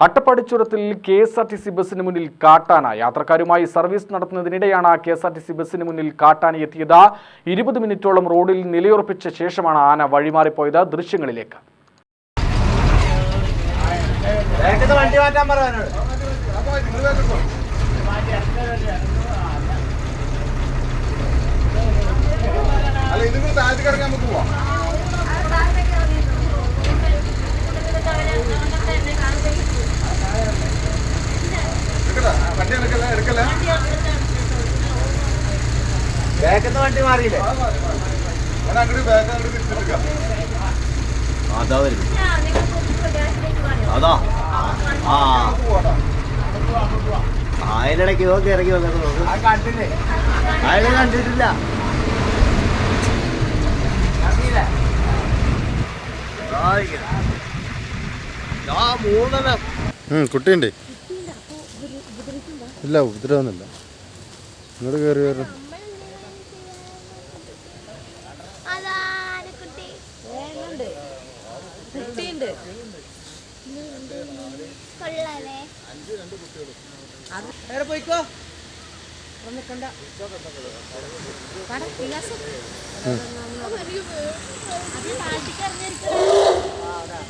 Attappadi KSRTC ബസിന് മുന്നിൽ കാട്ടാന. യാത്രക്കാരുമായി സർവീസ് നടത്തുന്നതിനിടെയാണ് കെ.എസ്.ആർ.ടി.സി ബസിന് മുന്നിൽ കാട്ടാന എത്തിയത്. 20 മിനിറ്റോളം റോഡിൽ നിലയുറപ്പിച്ച ശേഷമാണ് ആന വഴിമാറിപ്പോയത്. ദൃശ്യങ്ങളിലേക്ക്. വണ്ടി മാറിയില്ലേ അതാ അതിനിടയ്ക്ക് നോക്കി ഇറങ്ങി വന്നിട്ട് അയാളെ കണ്ടിട്ടില്ല. കുട്ടിയുണ്ട്. ഇല്ല, ഉപദ്രവമൊന്നുമില്ല. ഇങ്ങോട്ട് കയറി കയറി പോയിക്കോ.